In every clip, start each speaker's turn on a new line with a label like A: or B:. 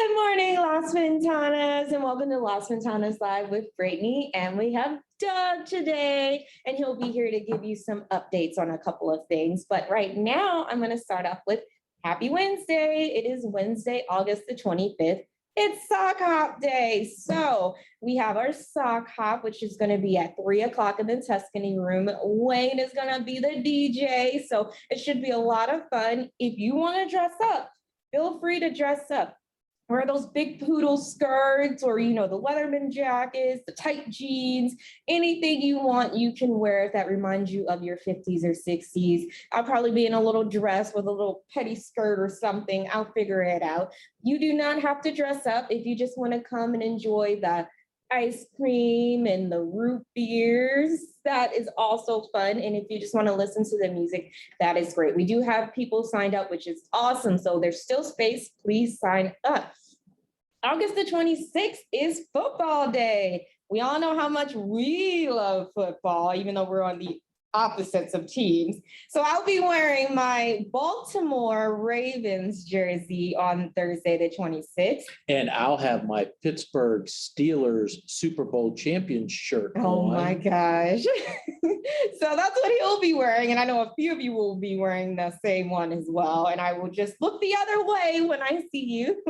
A: Good morning, Las Ventanas, and welcome to Las Ventanas Live with Brittany. And we have Doug today, and he'll be here to give you some updates on a couple of things. But right now, I'm going to start off with Happy Wednesday. It is Wednesday, August the 25th. It's Sock Hop Day. So we have our Sock Hop, which is going to be at 3 o'clock in the Tuscany room. Wayne is going to be the DJ. So it should be a lot of fun. If you want to dress up, feel free to dress up. Wear those big poodle skirts or, the Leatherman jackets, the tight jeans, anything you want, you can wear that reminds you of your 50s or 60s. I'll probably be in a little dress with a little petty skirt or something. I'll figure it out. You do not have to dress up if you just want to come and enjoy the ice cream and the root beers. That is also fun. And if you just want to listen to the music, that is great. We do have people signed up, which is awesome. So there's still space. Please sign up. August the 26th is football day. We all know how much we love football, even though we're on the opposites of teams. So I'll be wearing my Baltimore Ravens jersey on Thursday the 26th.
B: And I'll have my Pittsburgh Steelers Super Bowl champion shirt on.
A: Oh my gosh. So that's what he'll be wearing. And I know a few of you will be wearing the same one as well. And I will just look the other way when I see you.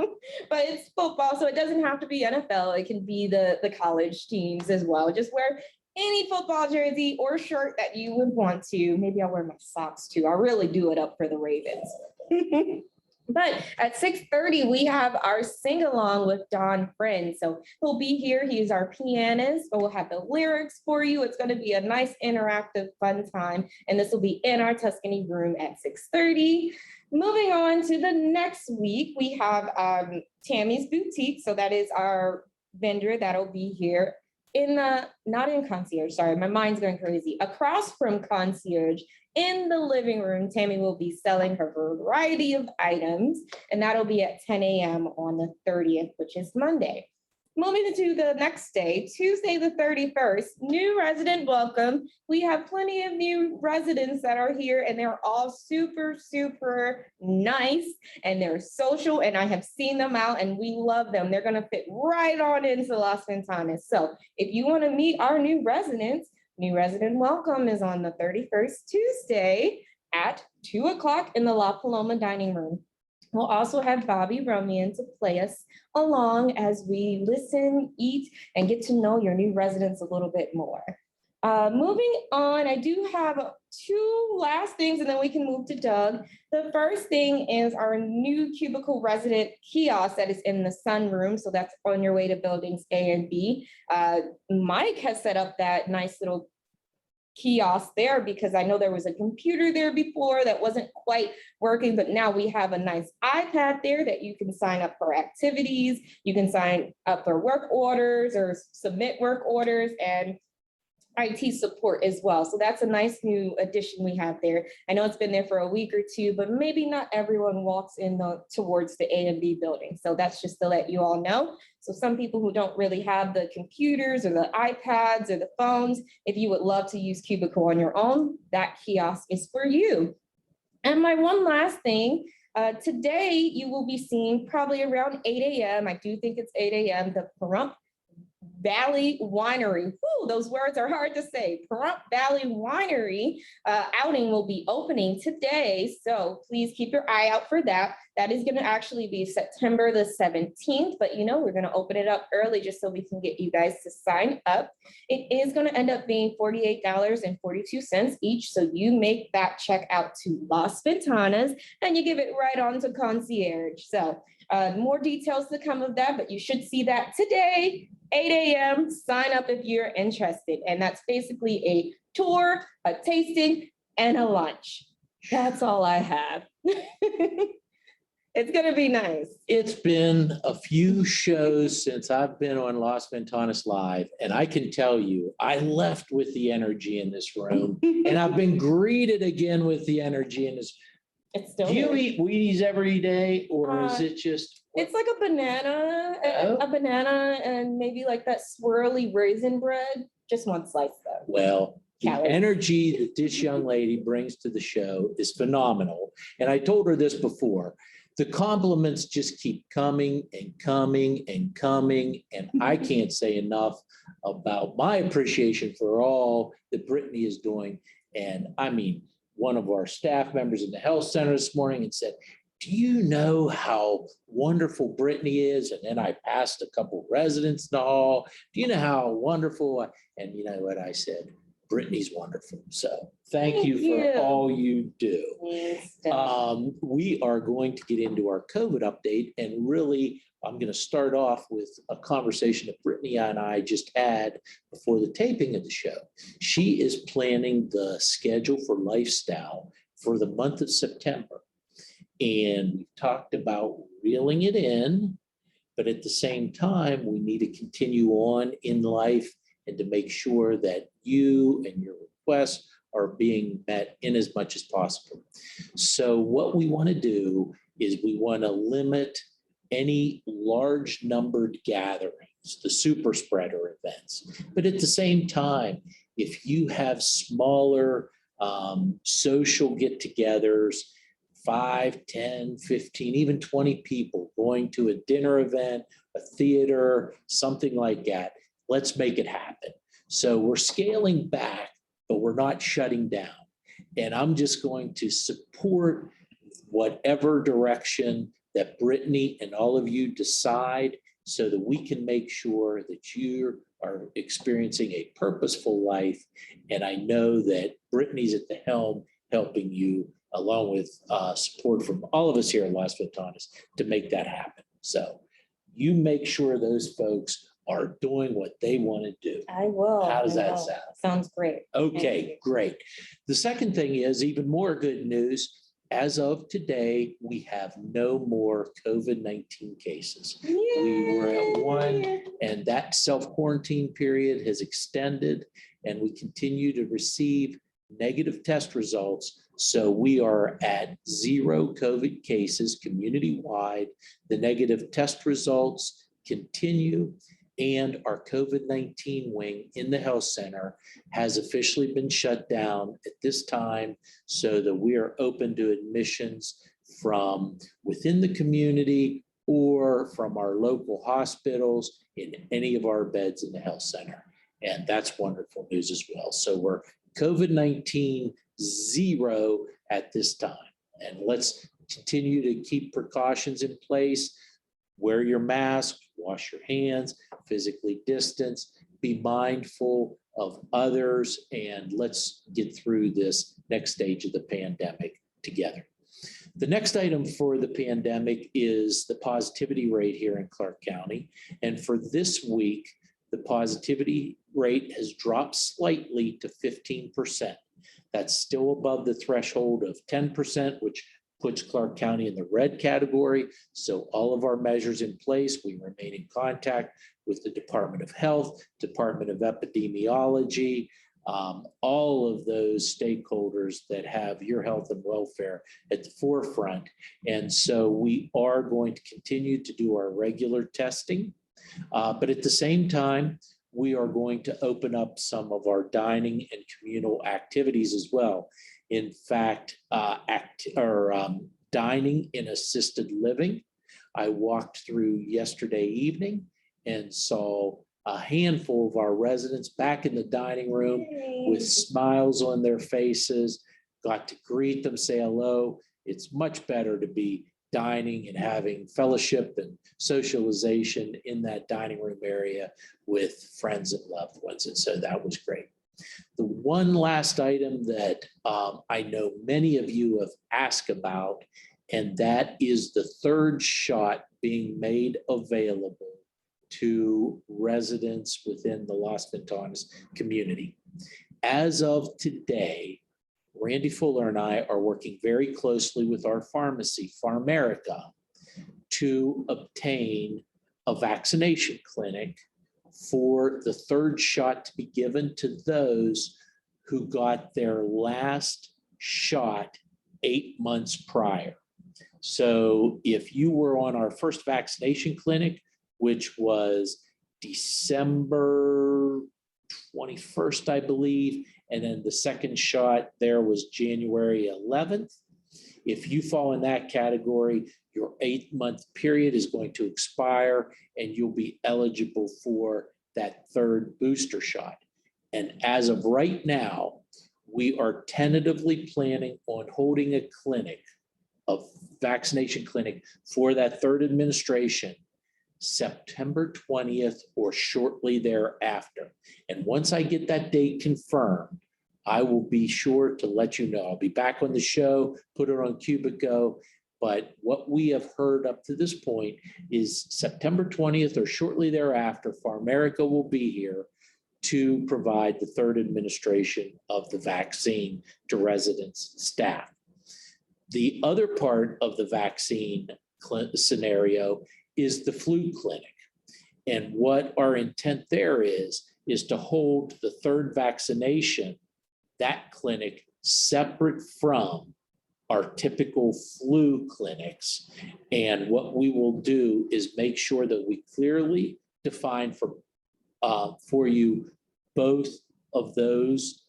A: But it's football, so it doesn't have to be NFL. It can be the college teams as well. Just wear any football jersey or shirt that you would want to. Maybe I'll wear my socks too. I'll really do it up for the Ravens. But at 6:30, we have our sing-along with Don Friend. So he'll be here. He's our pianist, but we'll have the lyrics for you. It's going to be a nice, interactive, fun time. And this will be in our Tuscany room at 6:30. Moving on to the next week, we have Tammy's Boutique. So that is our vendor that'll be here not in concierge, sorry, my mind's going crazy. Across from concierge in the living room, Tammy will be selling her variety of items, and that'll be at 10 a.m. on the 30th, which is Monday. Moving to the next day, Tuesday the 31st, new resident welcome. We have plenty of new residents that are here, and they're all super, super nice, and they're social, and I have seen them out, and we love them. They're going to fit right on into Las Ventanas. So if you want to meet our new residents, new resident welcome is on the 31st, Tuesday at 2 o'clock in the La Paloma dining room. We'll also have Bobby Romian to play us along as we listen, eat, and get to know your new residents a little bit more. Moving on, I do have two last things, and then we can move to Doug. The first thing is our new cubicle resident kiosk that is in the sunroom. So that's on your way to buildings A and B. Mike has set up that nice little kiosk there because I know there was a computer there before that wasn't quite working, but now we have a nice iPad there that you can sign up for activities. You can sign up for work orders or submit work orders and IT support as well. So that's a nice new addition we have there. I know it's been there for a week or two, but maybe not everyone walks in towards the A and B building. So that's just to let you all know. So some people who don't really have the computers or the iPads or the phones, if you would love to use Cubicle on your own, that kiosk is for you. And my one last thing, today you will be seeing probably around 8 a.m. I do think it's 8 a.m. the Pahrump Valley Winery. Whew, those words are hard to say. Pahrump Valley Winery outing will be opening today. So please keep your eye out for that. That is going to actually be September the 17th, but we're going to open it up early just so we can get you guys to sign up. It is going to end up being $48.42 each. So you make that check out to Las Ventanas and you give it right on to concierge. So more details to come of that, but you should see that today, 8 a.m. Sign up if you're interested. And that's basically a tour, a tasting, and a lunch. That's all I have. It's going to be nice.
B: It's been a few shows since I've been on Las Ventanas Live, and I can tell you, I left with the energy in this room, and I've been greeted again with the energy in this.
A: It's still
B: Do you
A: here.
B: eat Wheaties every day, or is it just?
A: It's like a banana and maybe like that swirly raisin bread. Just one slice though.
B: Well, the
A: Calories.
B: energy that this young lady brings to the show is phenomenal. And I told her this before. the compliments just keep coming and coming and coming. And I can't say enough about my appreciation for all that Brittany is doing. And I mean, one of our staff members in the health center this morning and said, do you know how wonderful Brittany is? And then I passed a couple residents in the hall. Do you know how wonderful? And you know what I said? Brittany's wonderful. So thank you for all you do. We are going to get into our COVID update, and really, I'm going to start off with a conversation that Brittany and I just had before the taping of the show. She is planning the schedule for lifestyle for the month of September. And we've talked about reeling it in, but at the same time, we need to continue on in life and to make sure that you and your requests are being met in as much as possible. So what we want to do is we want to limit any large numbered gatherings, the super spreader events. But at the same time, if you have smaller social get-togethers, 5, 10, 15, even 20 people going to a dinner event, a theater, something like that, let's make it happen. So we're scaling back, but we're not shutting down. And I'm just going to support whatever direction that Brittany and all of you decide so that we can make sure that you are experiencing a purposeful life. And I know that Brittany's at the helm helping you, along with support from all of us here at Las Ventanas, to make that happen. So you make sure those folks are doing what they want to do.
A: I will.
B: How does that sound?
A: Sounds great.
B: Okay, great. The second thing is even more good news. As of today, we have no more COVID-19 cases.
A: Yay.
B: We were at 1, and that self-quarantine period has extended, and we continue to receive negative test results. So we are at 0 COVID cases community-wide. The negative test results continue, and our COVID-19 wing in the health center has officially been shut down at this time so that we are open to admissions from within the community or from our local hospitals in any of our beds in the health center. And that's wonderful news as well. So we're COVID-19 0 at this time. And let's continue to keep precautions in place. Wear your mask, wash your hands, physically distance, be mindful of others, and let's get through this next stage of the pandemic together. The next item for the pandemic is the positivity rate here in Clark County. And for this week, the positivity rate has dropped slightly to 15%. That's still above the threshold of 10%, which puts Clark County in the red category. So all of our measures in place, we remain in contact with the Department of Health, Department of Epidemiology, all of those stakeholders that have your health and welfare at the forefront. And so we are going to continue to do our regular testing, but at the same time, we are going to open up some of our dining and communal activities as well. In fact, dining in assisted living. I walked through yesterday evening and saw a handful of our residents back in the dining room with smiles on their faces, got to greet them, say hello. It's much better to be dining and having fellowship and socialization in that dining room area with friends and loved ones. And so that was great. The one last item that I know many of you have asked about, and that is the third shot being made available to residents within the Las Ventanas community. As of today, Randy Fuller and I are working very closely with our pharmacy, Pharmerica, to obtain a vaccination clinic for the third shot to be given to those who got their last shot 8 months prior. So if you were on our first vaccination clinic, which was December 21st, I believe, and then the second shot there was January 11th. If you fall in that category, your 8-month period is going to expire and you'll be eligible for that third booster shot. And as of right now, we are tentatively planning on holding a clinic, a vaccination clinic for that third administration, September 20th or shortly thereafter. And once I get that date confirmed, I will be sure to let you know. I'll be back on the show, put it on Cubico. But what we have heard up to this point is September 20th or shortly thereafter, PharMerica will be here to provide the third administration of the vaccine to residents, staff. The other part of the vaccine scenario is the flu clinic. And what our intent there is to hold the third vaccination, that clinic, separate from our typical flu clinics. And what we will do is make sure that we clearly define for you both of those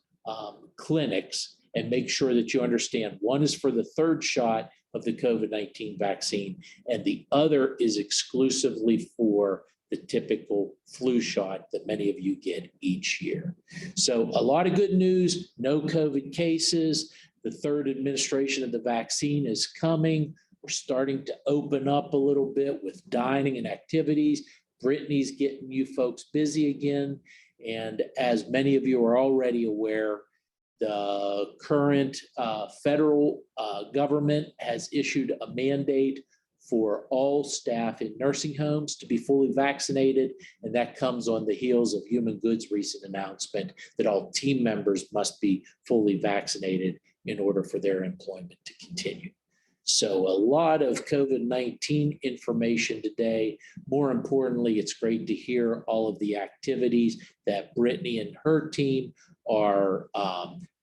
B: clinics, and make sure that you understand one is for the third shot of the COVID-19 vaccine, and the other is exclusively for the typical flu shot that many of you get each year. So a lot of good news, no COVID cases. The third administration of the vaccine is coming. We're starting to open up a little bit with dining and activities. Brittany's getting you folks busy again. And as many of you are already aware, the current federal government has issued a mandate for all staff in nursing homes to be fully vaccinated. And that comes on the heels of Human Goods' recent announcement that all team members must be fully vaccinated in order for their employment to continue. So a lot of COVID-19 information today. More importantly, it's great to hear all of the activities that Brittany and her team are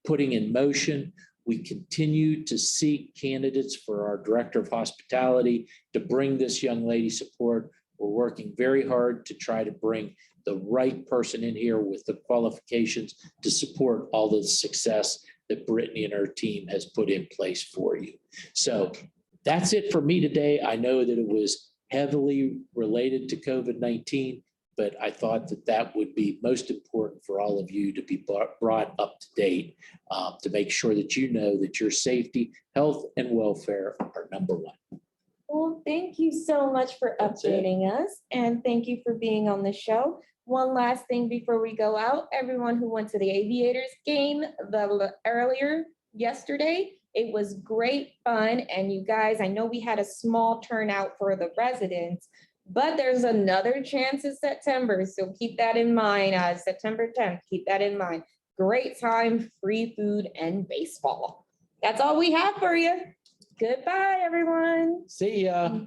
B: putting in motion. We continue to seek candidates for our Director of Hospitality to bring this young lady support. We're working very hard to try to bring the right person in here with the qualifications to support all the success that Brittany and her team has put in place for you. So that's it for me today. I know that it was heavily related to COVID-19, but I thought that that would be most important for all of you to be brought up to date to make sure that you know that your safety, health, and welfare are number one.
A: Well, thank you so much for updating us, and thank you for being on the show. One last thing before we go out, everyone who went to the Aviators game earlier yesterday, it was great fun. And you guys, I know we had a small turnout for the residents, but there's another chance in September. So keep that in mind, September 10th, keep that in mind. Great time, free food, and baseball. That's all we have for you. Goodbye, everyone.
B: See ya.